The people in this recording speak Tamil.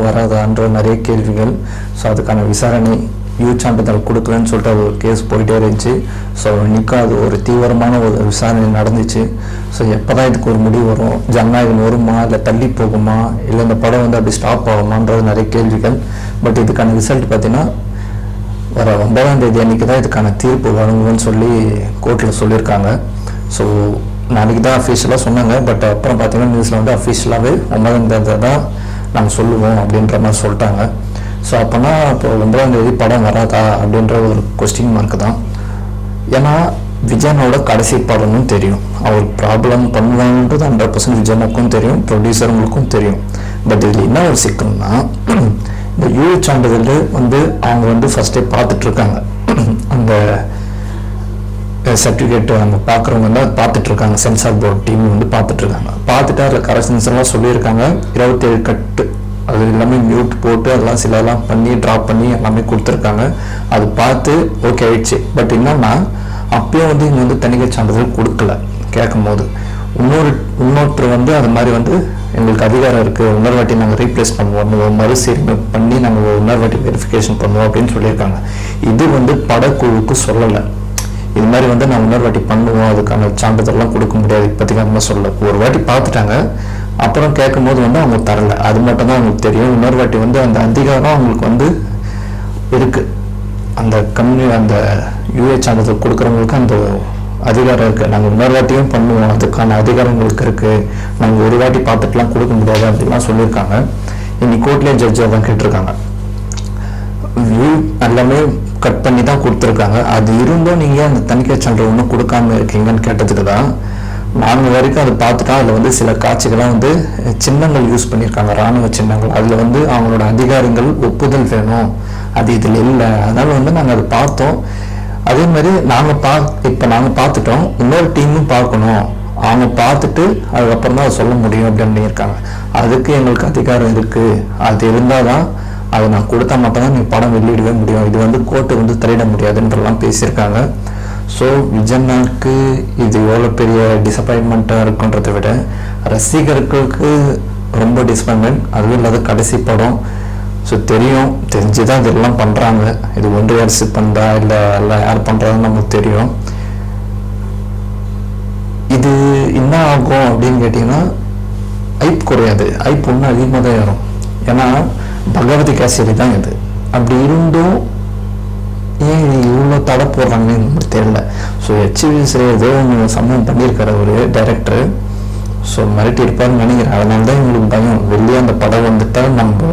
வராதான்ற நிறைய கேள்விகள். ஸோ அதுக்கான விசாரணை சான்றிதழ் கொடுக்கலன்னு சொல்லிட்டு அது ஒரு கேஸ் போயிட்டே இருந்துச்சு. ஸோ இன்னைக்கும் அது ஒரு தீவிரமான ஒரு விசாரணை நடந்துச்சு. ஸோ எப்போ தான் இதுக்கு ஒரு முடிவு வரும், ஜனநாயகம் வருமா இல்லை தள்ளி போகுமா இல்லை இந்த படம் வந்து அப்படி ஸ்டாப் ஆகுமான்றது நிறைய கேள்விகள். பட் இதுக்கான ரிசல்ட் பார்த்தீங்கன்னா வர 9ஆம் தேதி அன்றைக்கி தான் இதுக்கான தீர்ப்பு வழங்குன்னு சொல்லி கோர்ட்டில் சொல்லியிருக்காங்க. ஸோ நாளைக்கு தான் அஃபீஷியலாக சொன்னாங்க. பட் அப்புறம் பார்த்தீங்கன்னா நியூஸில் வந்து அஃபீஷியலாகவே 9ஆம் தேதி தான் நாங்கள் சொல்லுவோம் அப்படின்ற மாதிரி சொல்லிட்டாங்க. ஸோ அப்போனா இப்போ 9ஆம் தேதி படம் வராதா அப்படின்ற ஒரு கொஸ்டின் மார்க் தான். ஏன்னா விஜயனோட கடைசி படம்னு தெரியும், அவர் ப்ராப்ளம் பண்ணுவாங்கன்றது 100% விஜயனுக்கும் தெரியும், ப்ரொடியூசருங்களுக்கும் தெரியும். பட் இதில் என்ன ஒரு சிக்கல்னா, இந்த சான்றிதழ் வந்து அவங்க வந்து ஃபஸ்ட்டே பார்த்துட்ருக்காங்க. அந்த சர்டிஃபிகேட் அவங்க பார்க்குறவங்க வந்து பார்த்துட்டு இருக்காங்க. சென்சார் போர்டு டீம் வந்து பார்த்துட்ருக்காங்க. பார்த்துட்டு அதில் கரெக்ஷன்ஸ் எல்லாம் சொல்லியிருக்காங்க. 27 கட்டு அது எல்லாமே மியூட் போட்டு அதெல்லாம் சிலலாம் பண்ணி ட்ராப் பண்ணி எல்லாமே கொடுத்துருக்காங்க. அது பார்த்து ஓகே ஆயிடுச்சு. பட் என்னன்னா அப்பயும் வந்து இங்கே வந்து தணிக்கை சான்றிதழ் கொடுக்கல. கேட்கும் போது இன்னொருத்தர் வந்து அது மாதிரி வந்து எங்களுக்கு அதிகாரம் இருக்குது, இன்னொரு வாட்டி நாங்கள் ரீப்ளேஸ் பண்ணுவோம், மறுசீரமைப்பு பண்ணி நாங்கள் இன்னொரு வாட்டி வெரிஃபிகேஷன் பண்ணுவோம் அப்படின்னு சொல்லியிருக்காங்க. இது வந்து படக்குழுவுக்கு சொல்லலை. இது மாதிரி வந்து நான் இன்னொரு வாட்டி பண்ணுவோம், அதுக்கான சான்றிதழ்லாம் கொடுக்க முடியாது இப்போதைக்கு அந்த மாதிரி சொல்லலை. ஒரு வாட்டி பார்த்துட்டாங்க, அப்புறம் கேட்கும் போது வந்து அவங்க தரல. அது மட்டும் தான் அவங்களுக்கு தெரியும். இன்னொரு வாட்டி வந்து அந்த அதிகாரம் அவங்களுக்கு வந்து இருக்கு. அந்த அந்த சான்றிதழ் கொடுக்குறவங்களுக்கு அந்த அதிகாரம் இருக்குது. நாங்கள் இன்னொரு வாட்டியும் பண்ணுவோம், அதுக்கான அதிகாரம் உங்களுக்கு இருக்குது, நாங்கள் ஒரு வாட்டி பார்த்துட்டுலாம் கொடுக்க முடியாது அப்படின்லாம் சொல்லியிருக்காங்க. இன்னைக்கு கோர்ட்லேயே ஜட்ஜாக தான் கேட்டிருக்காங்க. எல்லாமே கட் பண்ணி தான் கொடுத்துருக்காங்க. அது இருந்தும் நீங்கள் அந்த தணிக்கை சான்றிதழ் ஒன்றும் கொடுக்காம இருக்கீங்கன்னு கேட்டதுக்கு தான் நாங்கள் வரைக்கும் அதை பார்த்துட்டா அதில் வந்து சில காட்சிகள்லாம் வந்து சின்னங்கள் யூஸ் பண்ணியிருக்காங்க, இராணுவ சின்னங்கள். அதில் வந்து அவங்களோட அதிகாரிகள் ஒப்புதல் வேணும், அது இதில் இல்லை. அதனால் வந்து நாங்கள் அதை பார்த்தோம். அதே மாதிரி இப்போ நாங்கள் பார்த்துட்டோம், இன்னொரு டீமும் பார்க்கணும், அவங்க பார்த்துட்டு அதுக்கப்புறம் தான் அதை சொல்ல முடியும் அப்படின்னு இருக்காங்க. அதுக்கு எங்களுக்கு அதிகாரம் இருக்குது, அது இருந்தால் தான் அதை நான் கொடுத்தா மட்டும்தான் நீங்கள் படம் வெளியிடவே முடியும், இது வந்து கோர்ட்டு வந்து தலையிட முடியாதுன்றலாம் பேசியிருக்காங்க. ஸோ விஜயனுக்கு இது எவ்வளோ பெரிய டிசப்பாயின்மெண்ட்டாக இருக்குன்றதை விட ரசிகர்களுக்கு ரொம்ப டிசப்பாயின்மெண்ட். அதுவும் இல்லாத கடைசி படம். ஸோ தெரிஞ்சு தான் இதெல்லாம் பண்ணுறாங்க. இது ஒன்றிய அரசு பண்ணுறா இல்லை எல்லாம் யார் பண்ணுறாங்கன்னு நமக்கு தெரியும். இது என்ன ஆகும் அப்படின்னு கேட்டிங்கன்னா ஐப் குறையாது, ஐப் ஒன்றும் அதிகமாக தான் ஏறும். ஏன்னா பகவதி கேசரி தான் இது. அப்படி இருந்தும் ஏன் இவ்வளோ தடை போடுறாங்கன்னு நமக்கு தெரியல. ஸோ ஏதோ ஒன்று சம்பவம் பண்ணியிருக்காரு ஒரு டைரக்டர். ஸோ மிரட்டி இருப்பாருன்னு நினைக்கிறேன். அதனால தான் இவங்களுக்கு பயம். வெளியே அந்த படம் வந்துட்டால் நம்ம